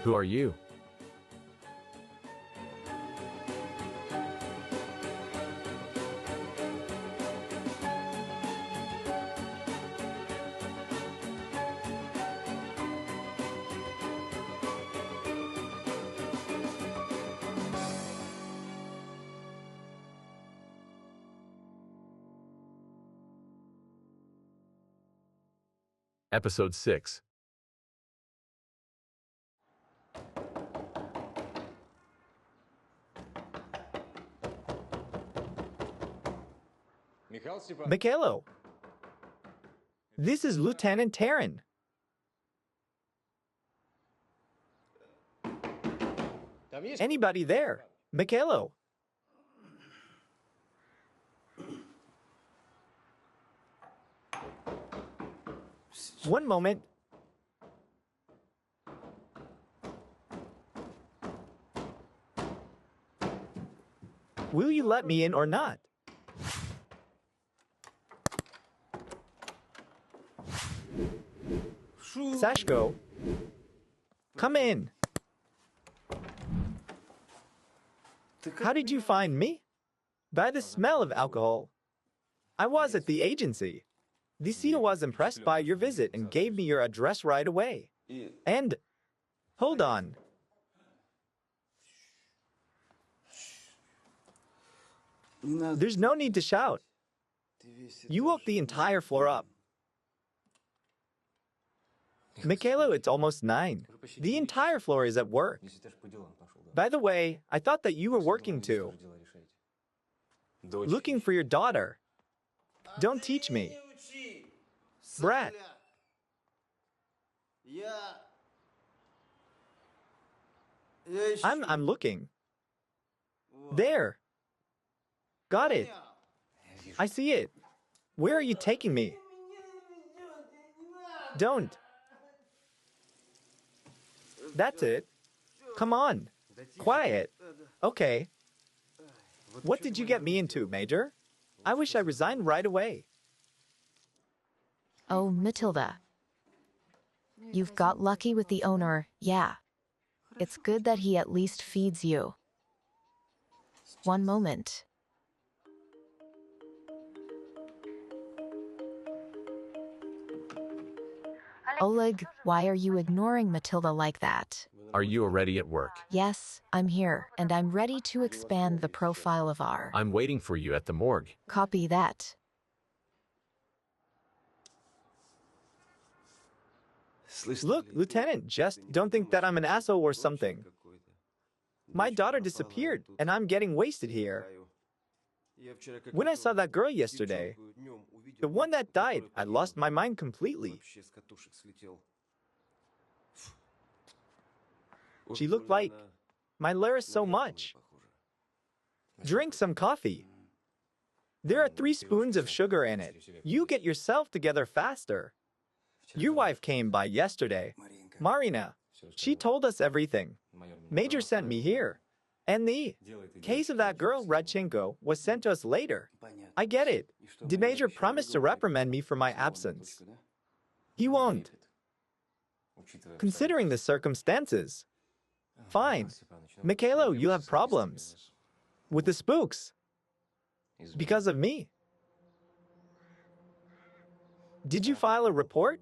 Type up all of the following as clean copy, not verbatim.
Who are you? Episode 6. Mikhailo, this is Lieutenant Taran. Anybody there? Mikhailo. One moment. Will you let me in or not? Sashko, come in. How did you find me? By the smell of alcohol. I was at the agency. The CEO was impressed by your visit and gave me your address right away. And, hold on. There's no need to shout. You woke the entire floor up. Mikhailo, it's almost 9. The entire floor is at work. By the way, I thought that you were working too. Looking for your daughter. Don't teach me. Brat. I'm looking. There. Got it. I see it. Where are you taking me? Don't. That's it. Come on. Quiet. Okay. What did you get me into, Major? I wish I resigned right away. Oh, Matilda. You've got lucky with the owner, yeah. It's good that he at least feeds you. One moment. Oleg, why are you ignoring Matilda like that? Are you already at work? Yes, I'm here, and I'm ready to expand the profile of our... I'm waiting for you at the morgue. Copy that. Look, Lieutenant, just don't think that I'm an asshole or something. My daughter disappeared, and I'm getting wasted here. When I saw that girl yesterday, the one that died, I lost my mind completely. She looked like my Lara so much. Drink some coffee. There are 3 spoons of sugar in it. You get yourself together faster. Your wife came by yesterday, Marina. She told us everything. Major sent me here. And the case of that girl, Radchenko, was sent to us later. I get it. Did Major promise to reprimand me for my absence? He won't. Considering the circumstances. Fine. Mikhailo, you have problems. With the spooks. Because of me. Did you file a report?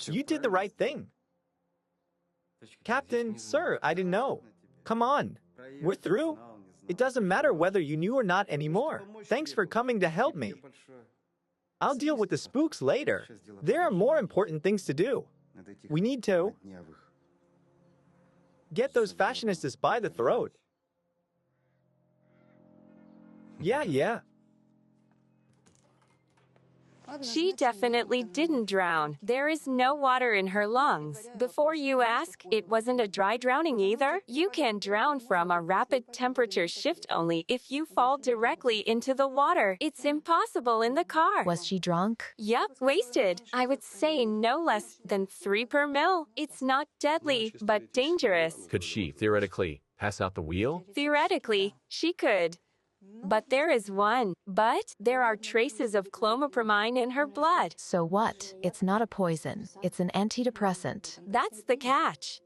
You did the right thing. Captain, sir, I didn't know. Come on. We're through. It doesn't matter whether you knew or not anymore. Thanks for coming to help me. I'll deal with the spooks later. There are more important things to do. We need to get those fashionistas by the throat. Yeah. She definitely didn't drown. There is no water in her lungs. Before you ask, it wasn't a dry drowning either. You can drown from a rapid temperature shift only if you fall directly into the water. It's impossible in the car. Was she drunk? Yep, wasted. I would say no less than 3 per mil. It's not deadly, but dangerous. Could she, theoretically, Pass out the wheel? Theoretically, she could. But there is one. But there are traces of clomipramine in her blood. So what? It's not a poison. It's an antidepressant. That's the catch.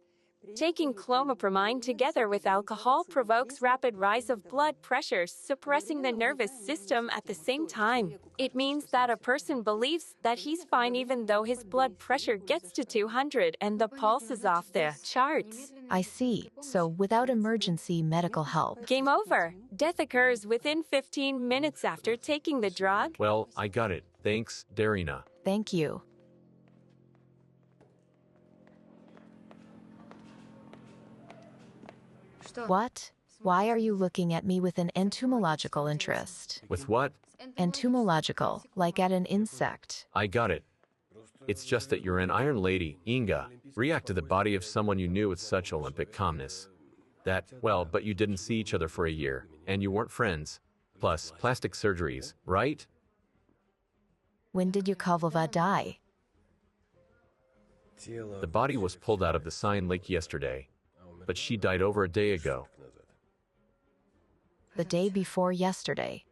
Taking clomipramine together with alcohol provokes rapid rise of blood pressure, suppressing the nervous system at the same time. It means that a person believes that he's fine even though his blood pressure gets to 200 and the pulse is off the charts. I see. So without emergency medical help. Game over. Death occurs within 15 minutes after taking the drug. Well, I got it. Thanks, Darina. Thank you. What? Why are you looking at me with an entomological interest? With what? Entomological, like at an insect. I got it. It's just that you're an iron lady, Inga. React to the body of someone you knew with such Olympic calmness. Well, but you didn't see each other for a year, and you weren't friends. Plus, plastic surgeries, right? When did Yakovleva die? The body was pulled out of the Seine Lake yesterday, but she died over a day ago. The day before yesterday.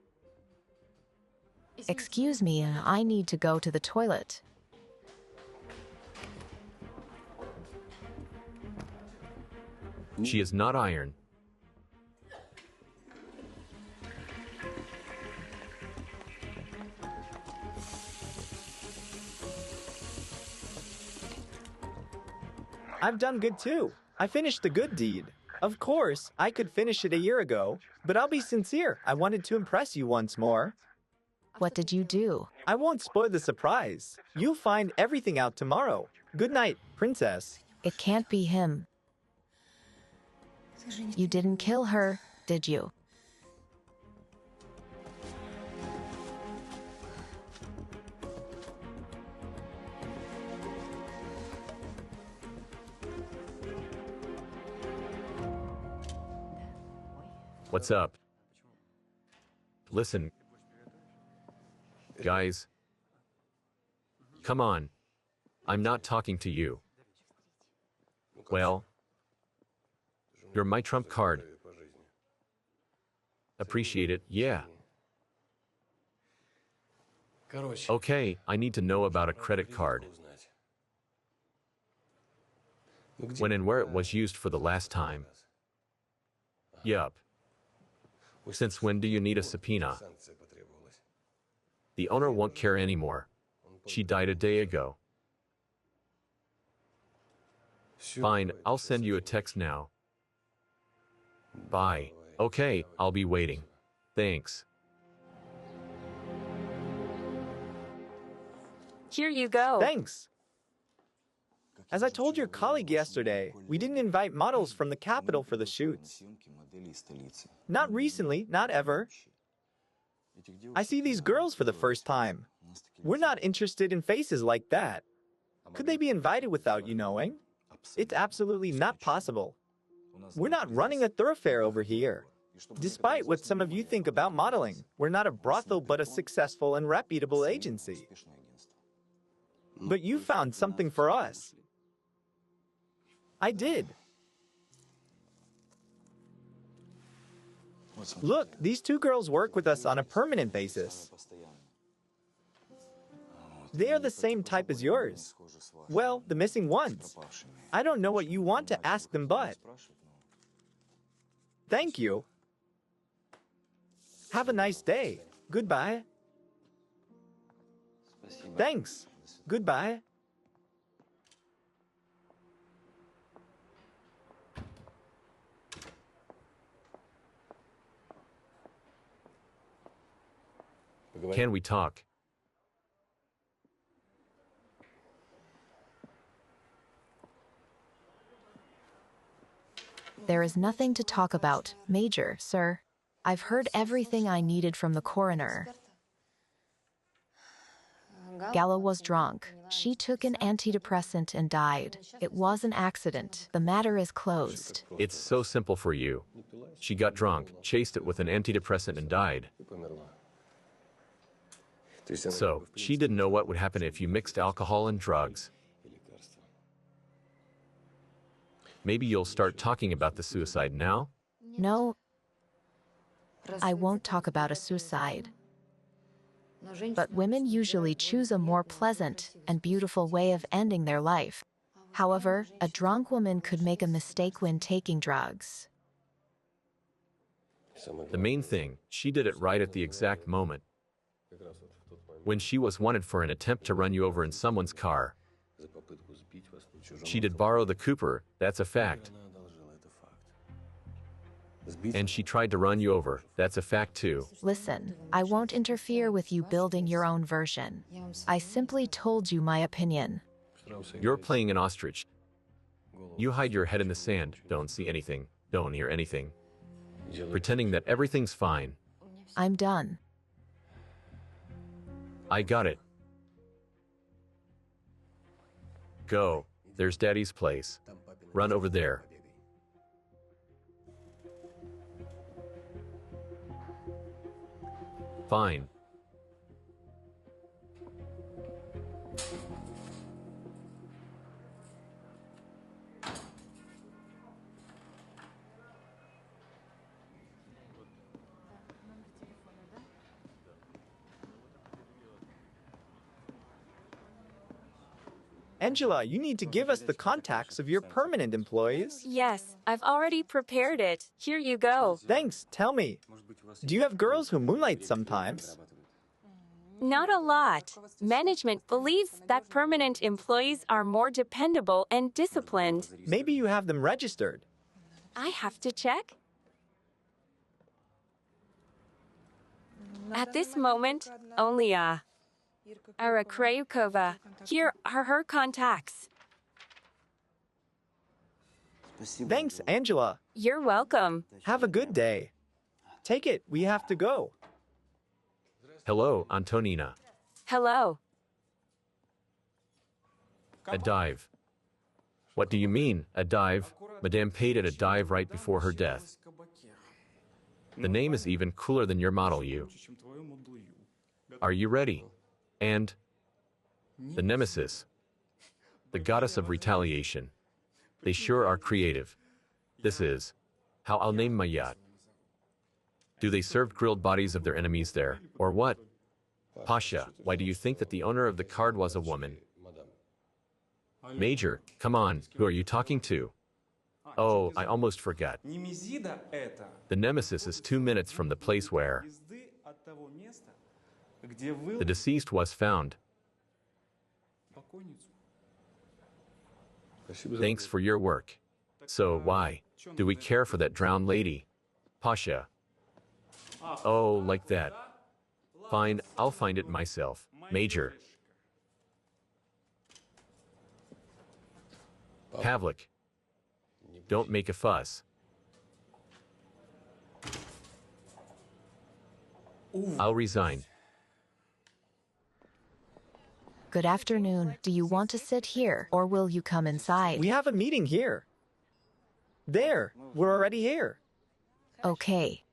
Excuse me, I need to go to the toilet. She is not iron. I've done good too. I finished the good deed. Of course, I could finish it a year ago, but I'll be sincere. I wanted to impress you once more. What did you do? I won't spoil the surprise. You'll find everything out tomorrow. Good night, princess. It can't be him. You didn't kill her, did you? What's up? Listen. Guys. Come on. I'm not talking to you. Well, you're my trump card. Appreciate it, yeah. Okay, I need to know about a credit card. When and where it was used for the last time. Yup. Since when do you need a subpoena? The owner won't care anymore. She died a day ago. Fine, I'll send you a text now. Bye. Okay, I'll be waiting. Thanks. Here you go. Thanks. As I told your colleague yesterday, we didn't invite models from the capital for the shoots. Not recently, not ever. I see these girls for the first time. We're not interested in faces like that. Could they be invited without you knowing? It's absolutely not possible. We're not running a thoroughfare over here. Despite what some of you think about modeling, we're not a brothel but a successful and reputable agency. But you found something for us. I did. Look, these two girls work with us on a permanent basis. They are the same type as yours. Well, the missing ones. I don't know what you want to ask them, but... Thank you. Have a nice day. Goodbye. Thanks. Goodbye. Can we talk? There is nothing to talk about, Major, sir. I've heard everything I needed from the coroner. Gala was drunk. She took an antidepressant and died. It was an accident. The matter is closed. It's so simple for you. She got drunk, chased it with an antidepressant and died. So, she didn't know what would happen if you mixed alcohol and drugs. Maybe you'll start talking about the suicide now? No, I won't talk about a suicide. But women usually choose a more pleasant and beautiful way of ending their life. However, a drunk woman could make a mistake when taking drugs. The main thing, she did it right at the exact moment. When she was wanted for an attempt to run you over in someone's car. She did borrow the Cooper, that's a fact. And she tried to run you over, that's a fact too. Listen, I won't interfere with you building your own version. I simply told you my opinion. You're playing an ostrich. You hide your head in the sand, don't see anything, don't hear anything. Pretending that everything's fine. I'm done. I got it. Go. There's Daddy's place. Run over there. Fine. Angela, you need to give us the contacts of your permanent employees. Yes, I've already prepared it. Here you go. Thanks, tell me. Do you have girls who moonlight sometimes? Not a lot. Management believes that permanent employees are more dependable and disciplined. Maybe you have them registered. I have to check. At this moment, only Ara Krayukova. Here are her contacts. Thanks, Angela. You're welcome. Have a good day. Take it, we have to go. Hello, Antonina. Hello. A dive. What do you mean, a dive? Madame paid at a dive right before her death. The name is even cooler than your model, you. Are you ready? And the nemesis, the goddess of retaliation. They sure are creative. This is how I'll name my yacht. Do they serve grilled bodies of their enemies there, or what? Pasha, why do you think that the owner of the card was a woman? Major, come on, who are you talking to? Oh, I almost forgot. The nemesis is 2 minutes from the place where the deceased was found. Thanks for your work. So why do we care for that drowned lady? Pasha. Oh, like that. Fine, I'll find it myself. Major. Pavlik. Don't make a fuss. I'll resign. Good afternoon. Do you want to sit here, or will you come inside? We have a meeting here. There, we're already here. Okay.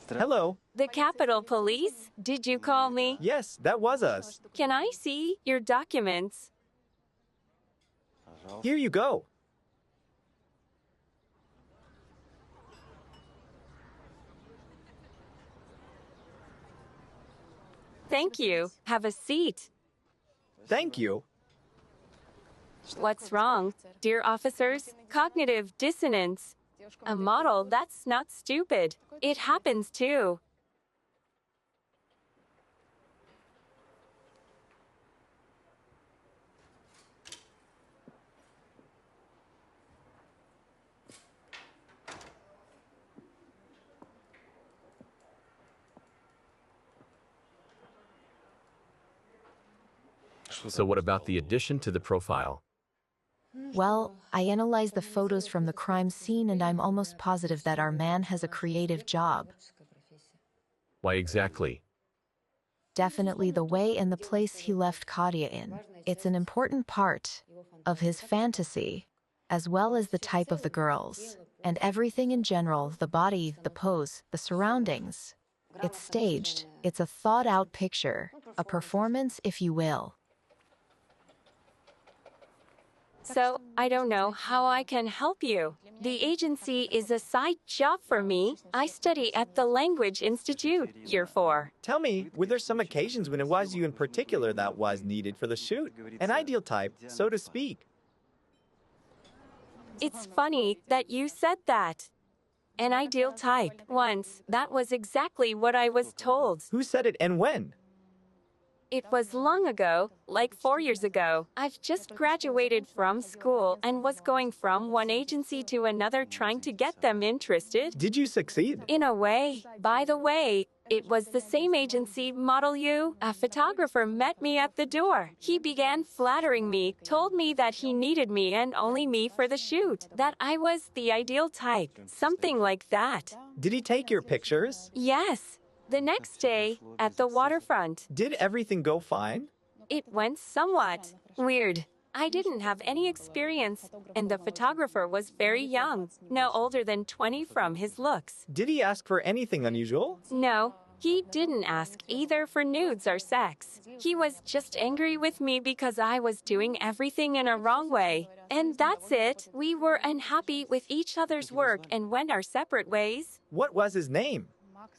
Hello. The Capitol Police? Did you call me? Yes, that was us. Can I see your documents? Here you go. Thank you. Have a seat. Thank you. What's wrong? Dear officers, cognitive dissonance. A model, that's not stupid. It happens too. So what about the addition to the profile? Well, I analyzed the photos from the crime scene and I'm almost positive that our man has a creative job. Why exactly? Definitely the way and the place he left Katia in. It's an important part of his fantasy, as well as the type of the girls. And everything in general, the body, the pose, the surroundings. It's staged. It's a thought-out picture, a performance, if you will. So, I don't know how I can help you. The agency is a side job for me. I study at the Language Institute, year 4. Tell me, were there some occasions when it was you in particular that was needed for the shoot? An ideal type, so to speak. It's funny that you said that. An ideal type. Once, that was exactly what I was told. Who said it and when? It was long ago, like 4 years ago. I've just graduated from school and was going from one agency to another trying to get them interested. Did you succeed? In a way. By the way, it was the same agency, Model U. A photographer met me at the door. He began flattering me, told me that he needed me and only me for the shoot, that I was the ideal type, something like that. Did he take your pictures? Yes. The next day, at the waterfront. Did everything go fine? It went somewhat weird. I didn't have any experience, and the photographer was very young, no older than 20 from his looks. Did he ask for anything unusual? No, he didn't ask either for nudes or sex. He was just angry with me because I was doing everything in a wrong way. And that's it. We were unhappy with each other's work and went our separate ways. What was his name?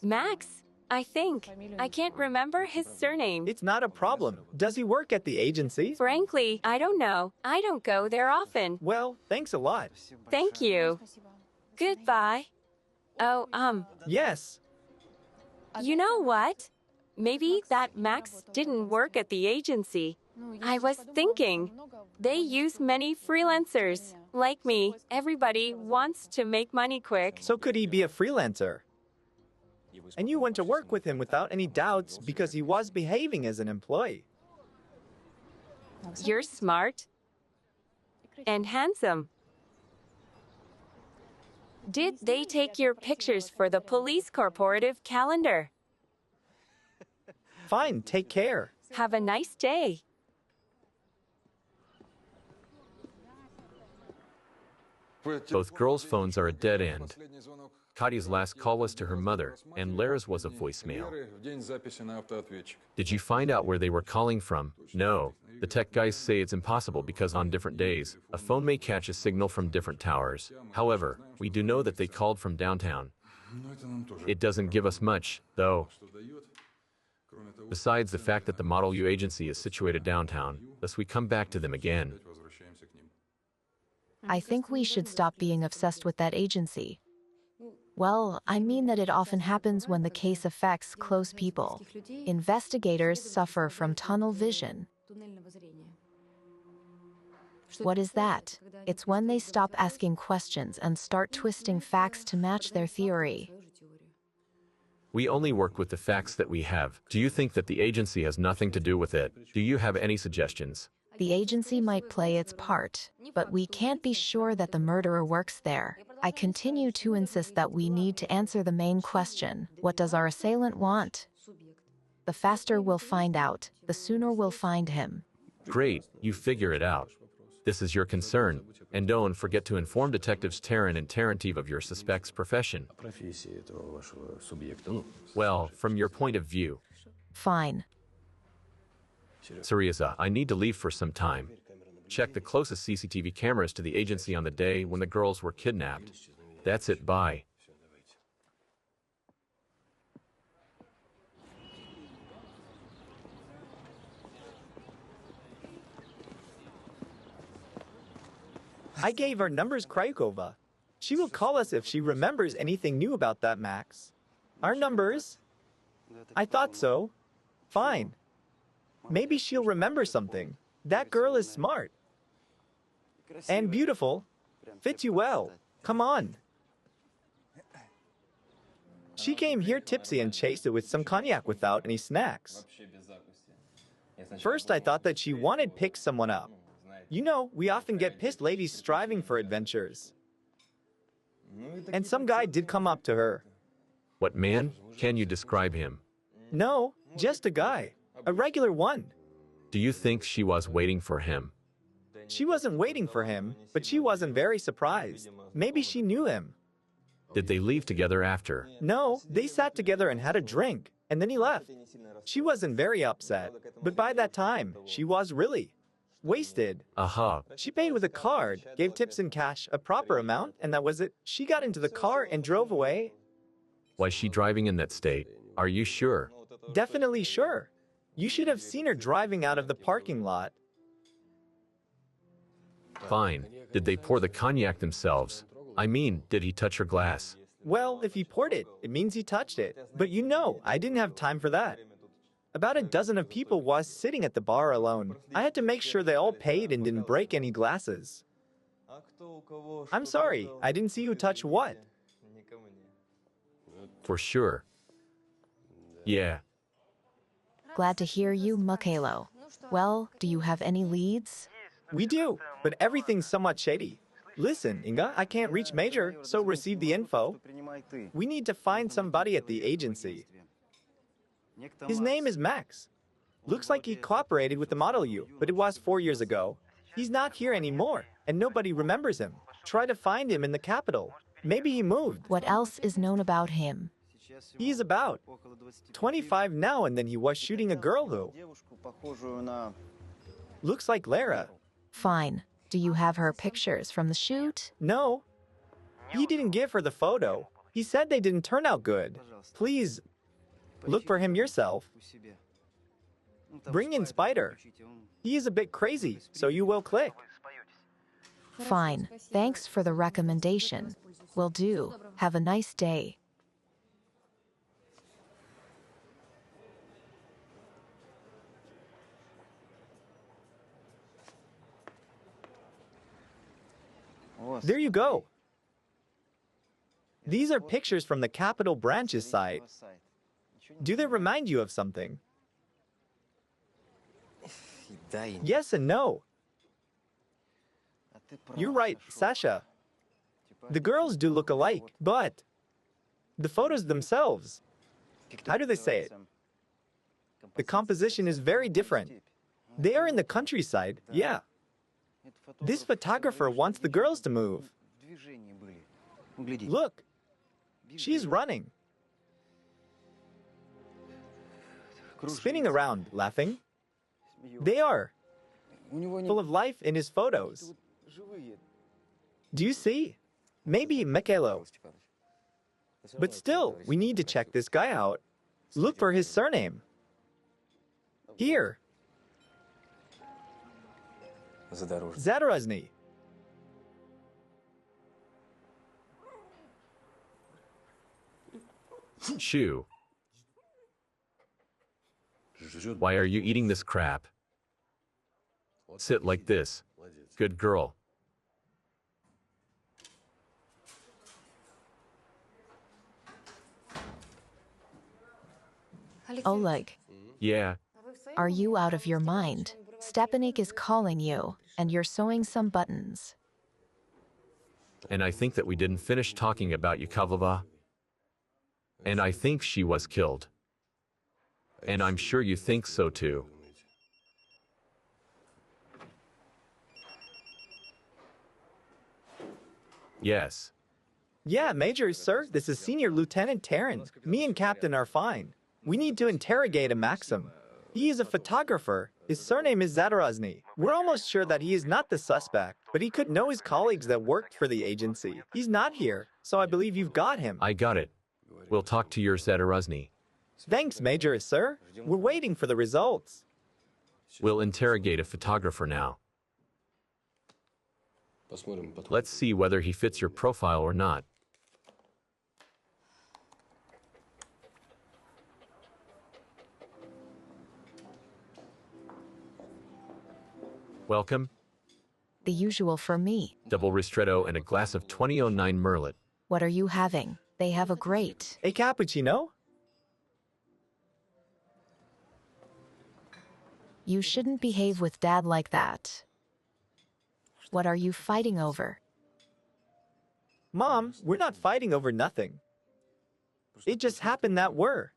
Max, I think. I can't remember his surname. It's not a problem. Does he work at the agency? Frankly, I don't know. I don't go there often. Well, thanks a lot. Thank you. Goodbye. Oh, Yes. you know what? Maybe that Max didn't work at the agency. I was thinking, they use many freelancers. Like me, everybody wants to make money quick. So could he be a freelancer? And you went to work with him without any doubts because he was behaving as an employee. You're smart and handsome. Did they take your pictures for the police corporative calendar? Fine, take care. Have a nice day. Both girls' phones are a dead end. Katia's last call was to her mother, and Lara's was a voicemail. Did you find out where they were calling from? No. The tech guys say it's impossible because on different days, a phone may catch a signal from different towers. However, we do know that they called from downtown. It doesn't give us much, though. Besides the fact that the Model U agency is situated downtown, thus we come back to them again. I think we should stop being obsessed with that agency. Well, I mean that it often happens when the case affects close people. Investigators suffer from tunnel vision. What is that? It's when they stop asking questions and start twisting facts to match their theory. We only work with the facts that we have. Do you think that the agency has nothing to do with it? Do you have any suggestions? The agency might play its part, but we can't be sure that the murderer works there. I continue to insist that we need to answer the main question: what does our assailant want? The faster we'll find out, the sooner we'll find him. Great, you figure it out. This is your concern, and don't forget to inform detectives Taryn and Tarantive of your suspect's profession. Well, from your point of view. Fine. Sariza, I need to leave for some time. Check the closest CCTV cameras to the agency on the day when the girls were kidnapped. That's it, bye. I gave our numbers Krykova. She will call us if she remembers anything new about that Max. Our numbers? I thought so. Fine. Maybe she'll remember something. That girl is smart. And beautiful. Fits you well. Come on. She came here tipsy and chased it with some cognac without any snacks. First, I thought that she wanted to pick someone up. You know, we often get pissed ladies striving for adventures. And some guy did come up to her. What man? Can you describe him? No, just a guy. A regular one. Do you think she was waiting for him? She wasn't waiting for him, but she wasn't very surprised. Maybe she knew him. Did they leave together after? No, they sat together and had a drink, and then he left. She wasn't very upset, but by that time, she was really. Wasted. Aha. She paid with a card, gave tips in cash, a proper amount, and that was it. She got into the car and drove away. Why is she driving in that state? Are you sure? Definitely sure. You should have seen her driving out of the parking lot. Fine. Did they pour the cognac themselves? I mean, did he touch her glass? Well, if he poured it, it means he touched it. But you know, I didn't have time for that. About a dozen of people was sitting at the bar alone. I had to make sure they all paid and didn't break any glasses. I'm sorry, I didn't see who touched what. For sure. Yeah. Glad to hear you, Michaelo. Well, do you have any leads? We do, but everything's somewhat shady. Listen, Inga, I can't reach Major, so receive the info. We need to find somebody at the agency. His name is Max. Looks like he cooperated with the Model U, but it was 4 years ago. He's not here anymore, and nobody remembers him. Try to find him in the capital. Maybe he moved. What else is known about him? He's about 25 now, and then he was shooting a girl who looks like Lara. Fine. Do you have her pictures from the shoot? No, he didn't give her the photo. He said they didn't turn out good. Please, look for him yourself. Bring in Spider. He is a bit crazy, so you will click. Fine. Thanks for the recommendation. Will do. Have a nice day. There you go. These are pictures from the Capital Branch's site. Do they remind you of something? Yes and no. You're right, Sasha. The girls do look alike, but the photos themselves, how do they say it? The composition is very different. They are in the countryside, yeah. This photographer wants the girls to move. Look, she's running. Spinning around, laughing. They are full of life in his photos. Do you see? Maybe Michaelo. But still, we need to check this guy out. Look for his surname. Here. Zadorozny. Shoo. Why are you eating this crap? Sit like this. Good girl. Oleg, Yeah. are you out of your mind? Stepanik is calling you, and you're sewing some buttons. And I think that we didn't finish talking about Yakovleva. And I think she was killed. And I'm sure you think so too. Yes. Yeah, Major, sir, this is Senior Lieutenant Terran. Me and Captain are fine. We need to interrogate a Maxim. He is a photographer. His surname is Zadorozny. We're almost sure that he is not the suspect, but he could know his colleagues that worked for the agency. He's not here, so I believe you've got him. I got it. We'll talk to your Zadorozny. Thanks, Major, sir. We're waiting for the results. We'll interrogate a photographer now. Let's see whether he fits your profile or not. Welcome. The usual for me. Double ristretto and a glass of 2009 Merlot. What are you having? They have a great. A cappuccino? You shouldn't behave with Dad like that. What are you fighting over? Mom, we're not fighting over nothing. It just happened that we're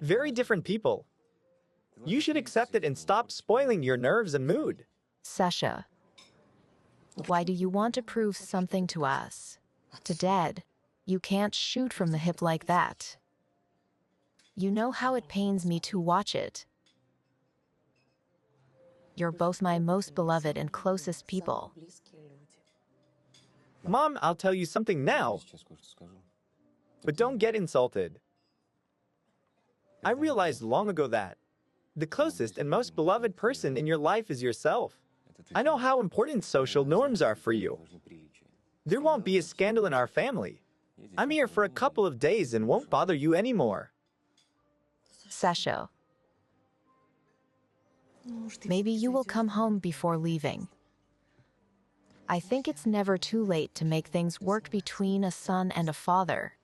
very different people. You should accept it and stop spoiling your nerves and mood. Sasha, why do you want to prove something to us? To Dad, you can't shoot from the hip like that. You know how it pains me to watch it. You're both my most beloved and closest people. Mom, I'll tell you something now, but don't get insulted. I realized long ago that the closest and most beloved person in your life is yourself. I know how important social norms are for you. There won't be a scandal in our family. I'm here for a couple of days and won't bother you anymore. Sasho. Maybe you will come home before leaving. I think it's never too late to make things work between a son and a father.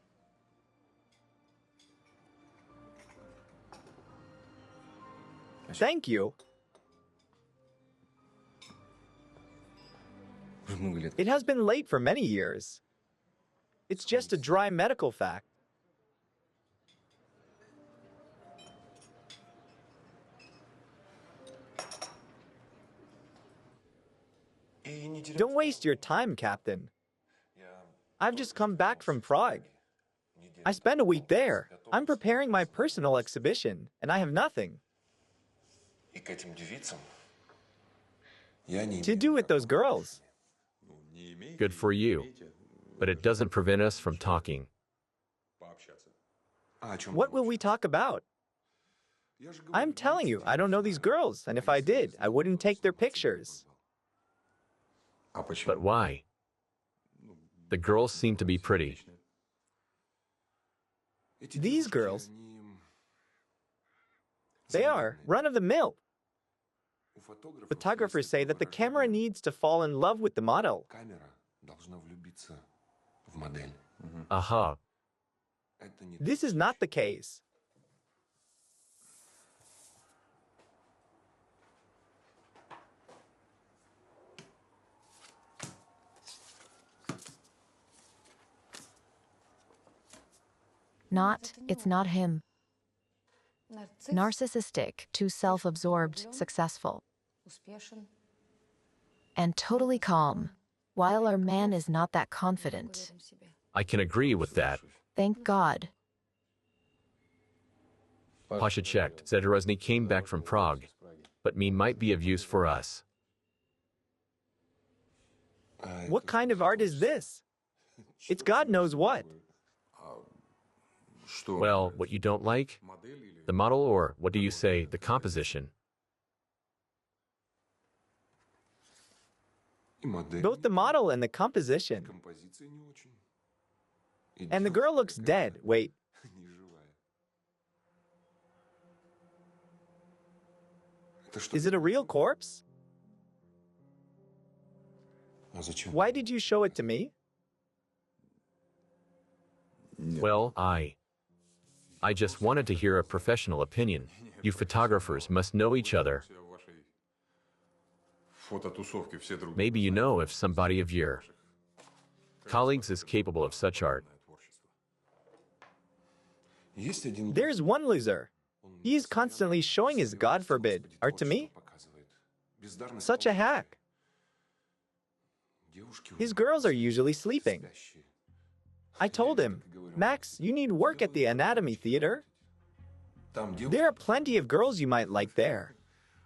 Thank you. It has been late for many years. It's just a dry medical fact. Don't waste your time, Captain. I've just come back from Prague. I spent a week there. I'm preparing my personal exhibition, and I have nothing to do with those girls. Good for you. But it doesn't prevent us from talking. What will we talk about? I'm telling you, I don't know these girls, and if I did, I wouldn't take their pictures. But why? The girls seem to be pretty. These girls, they are run-of-the-mill. Photographers say that the camera needs to fall in love with the model. Aha. This is not the case. It's not him. Narcissistic, too self-absorbed, successful, and totally calm, while our man is not that confident. I can agree with that. Thank God. Pasha checked. Said Rosny came back from Prague, but me might be of use for us. What kind of art is this? It's God knows what. Well, what you don't like? The model, or what do you say, the composition? Both the model and the composition. And the girl looks dead. Wait. Is it a real corpse? Why did you show it to me? Well, I just wanted to hear a professional opinion. You photographers must know each other. Maybe you know if somebody of your colleagues is capable of such art. There's one loser. He is constantly showing his, God forbid, art to me. Such a hack. His girls are usually sleeping. I told him, Max, you need work at the anatomy theater. There are plenty of girls you might like there.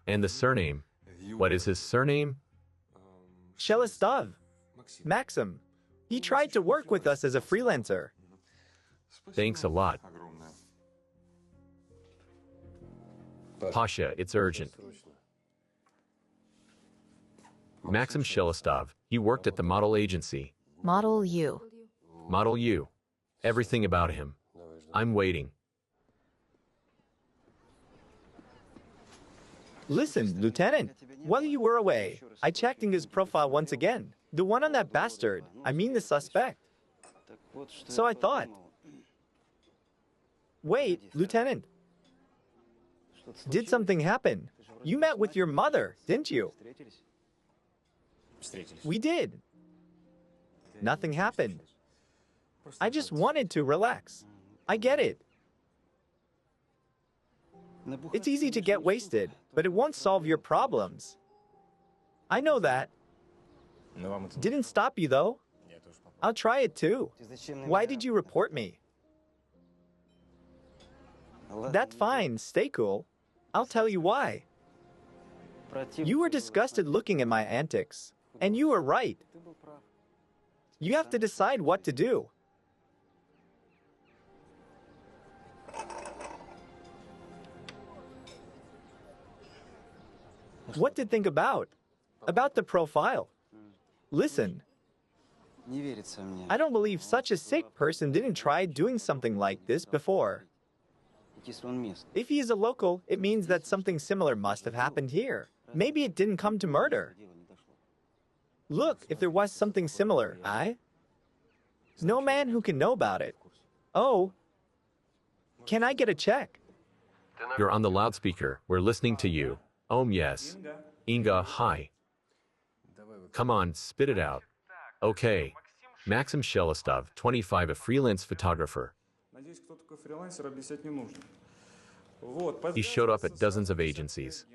And the surname? What is his surname? Shelistov. Maxim. He tried to work with us as a freelancer. Thanks a lot. Pasha, it's urgent. Maxim Shelistov. He worked at the model agency. Model U. Model U. Everything about him. I'm waiting. Listen, Lieutenant, while you were away, I checked Inga's profile once again. The one on that bastard. I mean the suspect. So I thought. Wait, Lieutenant. Did something happen? You met with your mother, didn't you? We did. Nothing happened. I just wanted to relax. I get it. It's easy to get wasted, but it won't solve your problems. I know that. Didn't stop you, though. I'll try it, too. Why did you report me? That's fine. Stay cool. I'll tell you why. You were disgusted looking at my antics, and you were right. You have to decide what to do. What to think about? About the profile. Listen, I don't believe such a sick person didn't try doing something like this before. If he is a local, it means that something similar must have happened here. Maybe it didn't come to murder. Look, if there was something similar, no man who can know about it. Oh, can I get a check? You're on the loudspeaker. We're listening to you. Yes. Inga, hi. Come on, spit it out. Okay. Maxim Shelistov, 25, a freelance photographer. He showed up at dozens of agencies,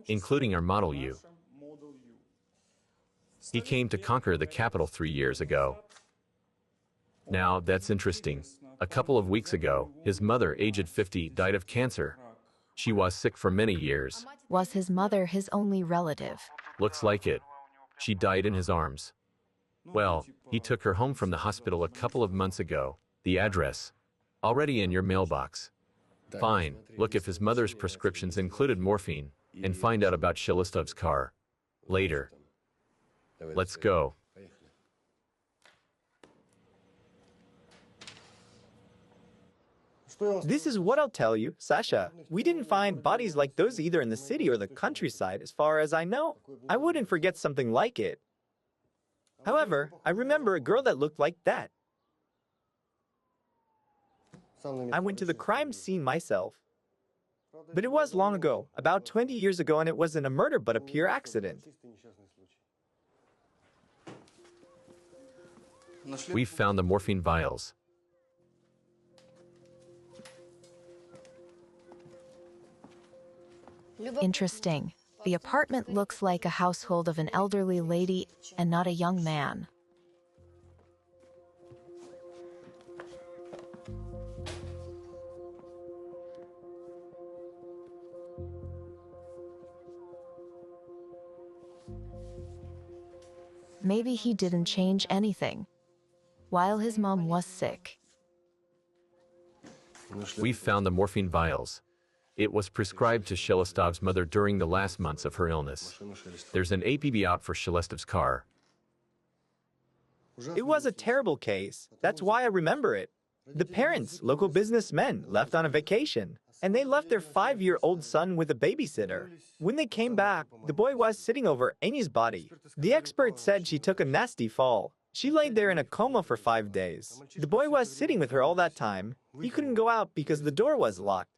including our Model U. He came to conquer the capital 3 years ago. Now, that's interesting. A couple of weeks ago, his mother, aged 50, died of cancer. She was sick for many years. Was his mother his only relative? Looks like it. She died in his arms. Well, he took her home from the hospital a couple of months ago. The address. Already in your mailbox. Fine, look if his mother's prescriptions included morphine, and find out about Shelistov's car. Later. Let's go. This is what I'll tell you, Sasha. We didn't find bodies like those either in the city or the countryside, as far as I know. I wouldn't forget something like it. However, I remember a girl that looked like that. I went to the crime scene myself. But it was long ago, about 20 years ago, and it wasn't a murder but a pure accident. We found the morphine vials. Interesting. The apartment looks like a household of an elderly lady and not a young man. Maybe he didn't change anything while his mom was sick. We found the morphine vials. It was prescribed to Shelistov's mother during the last months of her illness. There's an APB out for Shelistov's car. It was a terrible case. That's why I remember it. The parents, local businessmen, left on a vacation, and they left their 5-year-old son with a babysitter. When they came back, the boy was sitting over Annie's body. The expert said she took a nasty fall. She laid there in a coma for 5 days. The boy was sitting with her all that time. He couldn't go out because the door was locked.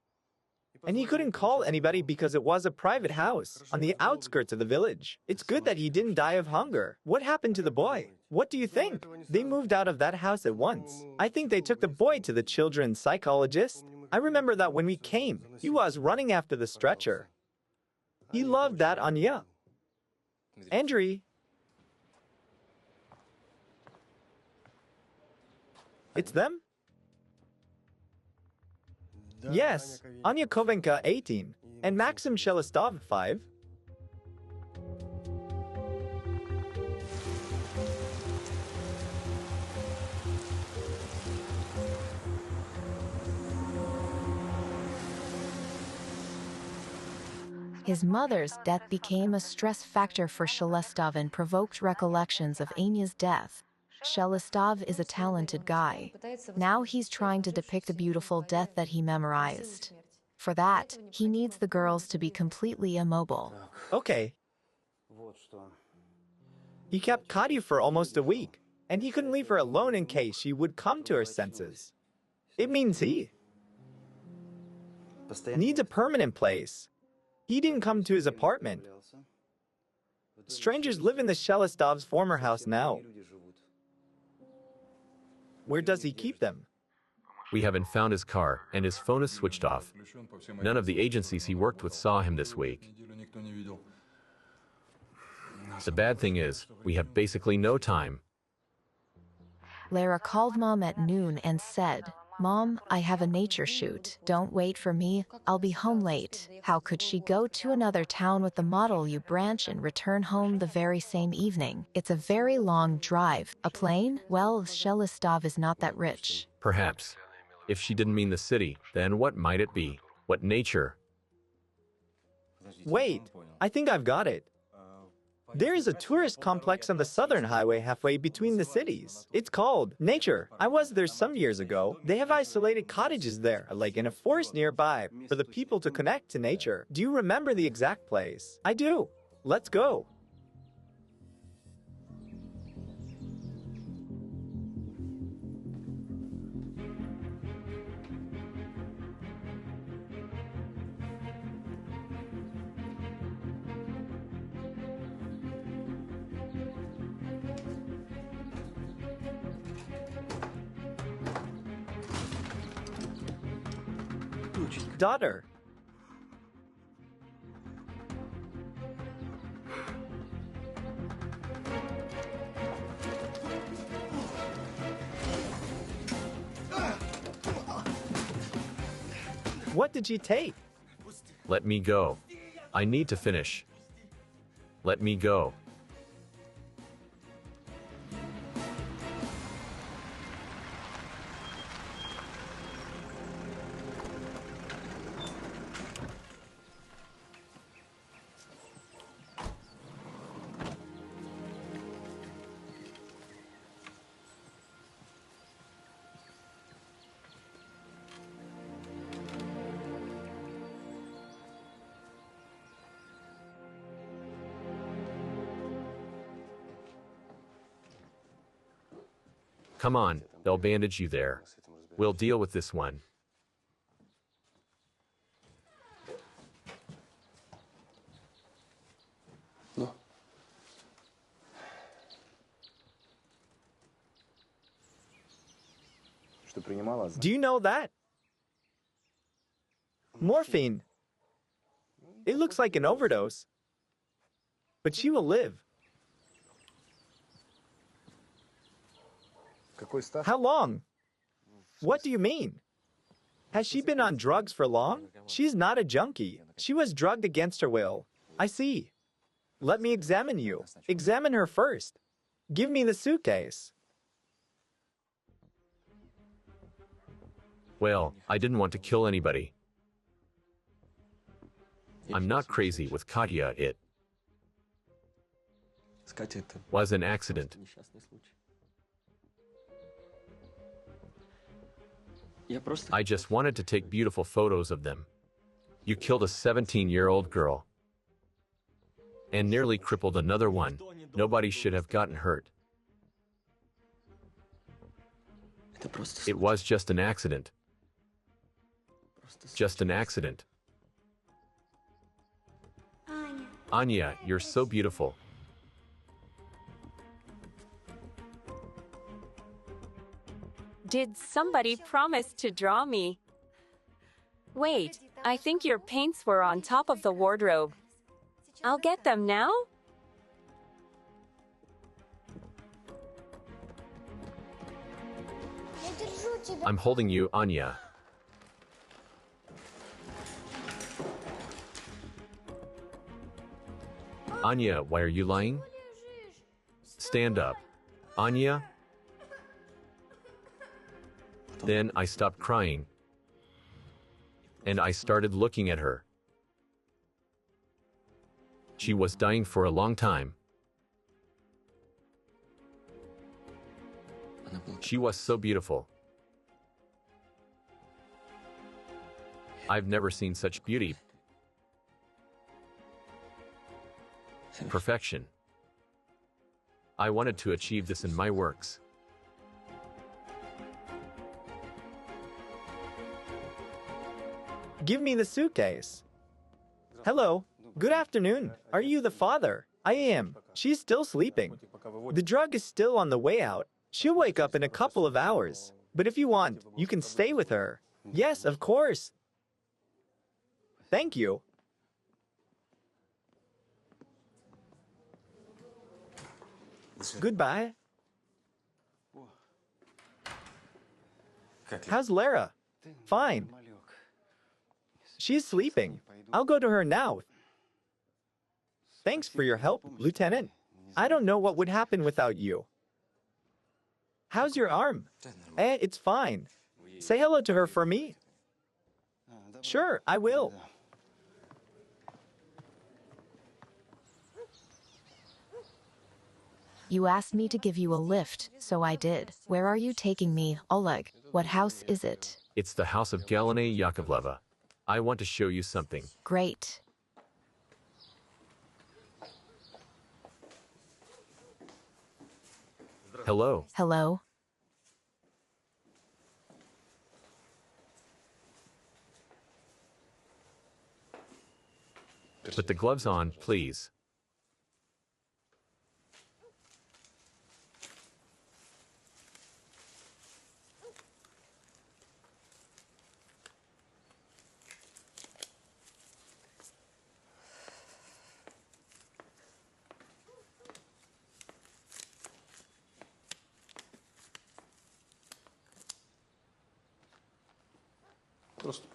And he couldn't call anybody because it was a private house on the outskirts of the village. It's good that he didn't die of hunger. What happened to the boy? What do you think? They moved out of that house at once. I think they took the boy to the children's psychologist. I remember that when we came, he was running after the stretcher. He loved that Anya. Andriy. It's them? Yes, Anya Kovenka, 18, and Maxim Shelistov, 5. His mother's death became a stress factor for Shelistov and provoked recollections of Anya's death. Shelistov is a talented guy. Now he's trying to depict a beautiful death that he memorized. For that, he needs the girls to be completely immobile. Okay. He kept Katya for almost a week, and he couldn't leave her alone in case she would come to her senses. It means he needs a permanent place. He didn't come to his apartment. Strangers live in the Shelistov's former house now. Where does he keep them? We haven't found his car, and his phone is switched off. None of the agencies he worked with saw him this week. The bad thing is, we have basically no time. Lara called Mom at noon and said, Mom, I have a nature shoot. Don't wait for me. I'll be home late. How could she go to another town with the model you branch and return home the very same evening? It's a very long drive. A plane? Well, Shelistov is not that rich. Perhaps. If she didn't mean the city, then what might it be? What nature? Wait, I think I've got it. There is a tourist complex on the southern highway halfway between the cities. It's called Nature. I was there some years ago. They have isolated cottages there, like in a forest nearby, for the people to connect to nature. Do you remember the exact place? I do. Let's go. Daughter. What did she take? Let me go. I need to finish. Let me go. Come on, they'll bandage you there. We'll deal with this one. Do you know that? Morphine. It looks like an overdose. But she will live. How long? What do you mean? Has she been on drugs for long? She's not a junkie. She was drugged against her will. I see. Let me examine you. Examine her first. Give me the suitcase. Well, I didn't want to kill anybody. I'm not crazy with Katya. It was an accident. I just wanted to take beautiful photos of them. You killed a 17-year-old girl and nearly crippled another one. Nobody should have gotten hurt. It was just an accident. Just an accident. Anya, you're so beautiful. Did somebody promise to draw me? Wait, I think your paints were on top of the wardrobe. I'll get them now? I'm holding you, Anya. Anya, why are you lying? Stand up. Anya? Then I stopped crying. And I started looking at her. She was dying for a long time. She was so beautiful. I've never seen such beauty. Perfection. I wanted to achieve this in my works. Give me the suitcase. Hello. Good afternoon. Are you the father? I am. She's still sleeping. The drug is still on the way out. She'll wake up in a couple of hours. But if you want, you can stay with her. Yes, of course. Thank you. Goodbye. How's Lara? Fine. She's sleeping. I'll go to her now. Thanks for your help, Lieutenant. I don't know what would happen without you. How's your arm? It's fine. Say hello to her for me. Sure, I will. You asked me to give you a lift, so I did. Where are you taking me, Oleg? What house is it? It's the house of Galina Yakovleva. I want to show you something. Great. Hello. Hello? Put the gloves on, please.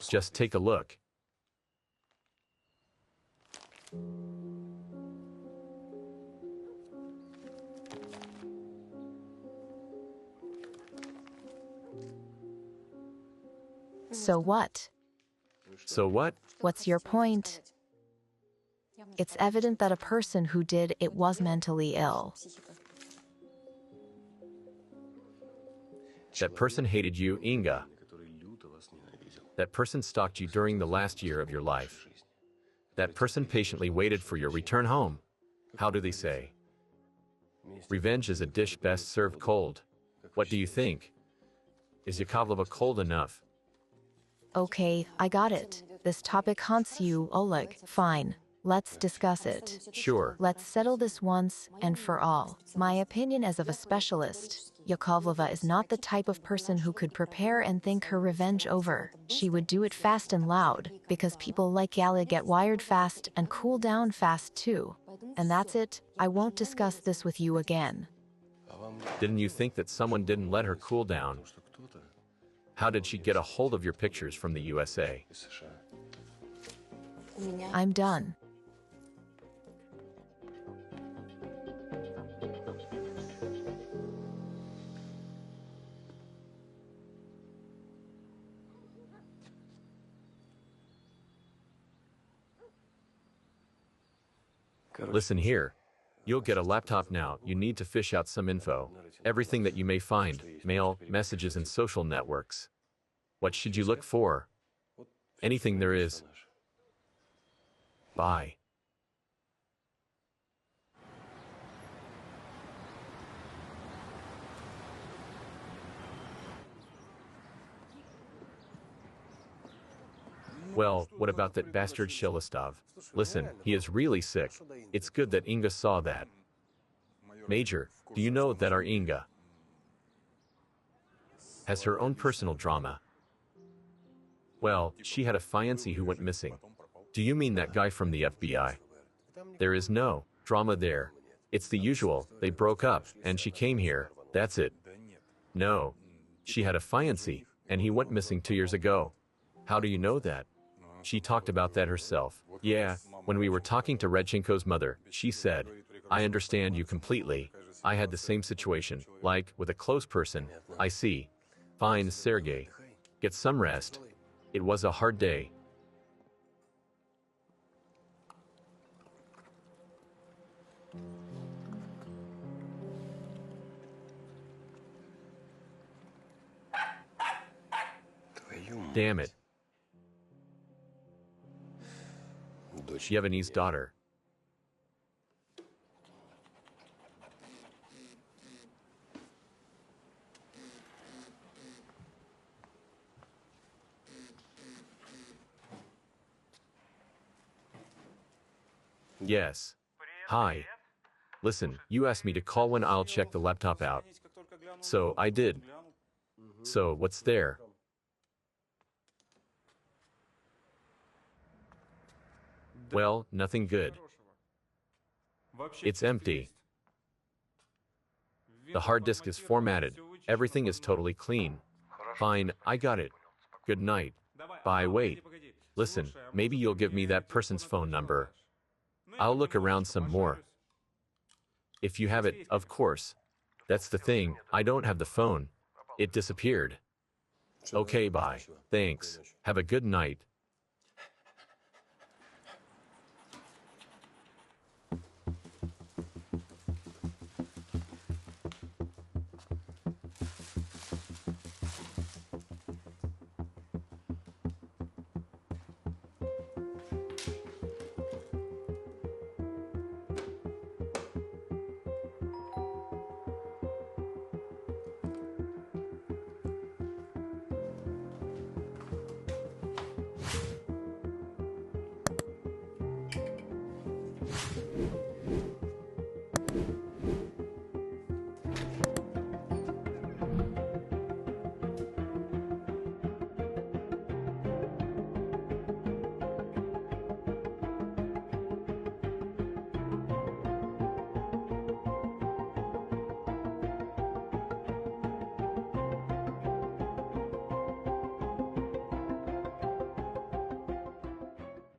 Just take a look. So what? So what? What's your point? It's evident that a person who did it was mentally ill. That person hated you, Inga. That person stalked you during the last year of your life. That person patiently waited for your return home. How do they say? Revenge is a dish best served cold. What do you think? Is Yakovleva cold enough? Okay, I got it. This topic haunts you, Oleg. Fine. Let's discuss it. Sure. Let's settle this once and for all. My opinion as of a specialist, Yakovleva is not the type of person who could prepare and think her revenge over. She would do it fast and loud, because people like Gala get wired fast and cool down fast too. And that's it. I won't discuss this with you again. Didn't you think that someone didn't let her cool down? How did she get a hold of your pictures from the USA? I'm done. Listen here. You'll get a laptop now. You need to fish out some info. Everything that you may find, mail, messages, and social networks. What should you look for? Anything there is. Bye. Well, what about that bastard Shelistov? Listen, he is really sick. It's good that Inga saw that. Major, do you know that our Inga has her own personal drama? Well, she had a fiance who went missing. Do you mean that guy from the FBI? There is no drama there. It's the usual. They broke up, and she came here. That's it. No. She had a fiance, and he went missing 2 years ago. How do you know that? She talked about that herself. Yeah, when we were talking to Redchenko's mother, she said, I understand you completely. I had the same situation, like, with a close person. I see. Fine, Sergey. Get some rest. It was a hard day. Damn it. Yevgeny's daughter. Yes. Hi. Listen, you asked me to call when I'll check the laptop out. So I did. So what's there? Well, nothing good. It's empty. The hard disk is formatted. Everything is totally clean. Fine, I got it. Good night. Bye, wait. Listen, maybe you'll give me that person's phone number. I'll look around some more. If you have it, of course. That's the thing, I don't have the phone. It disappeared. Okay, bye. Thanks. Have a good night.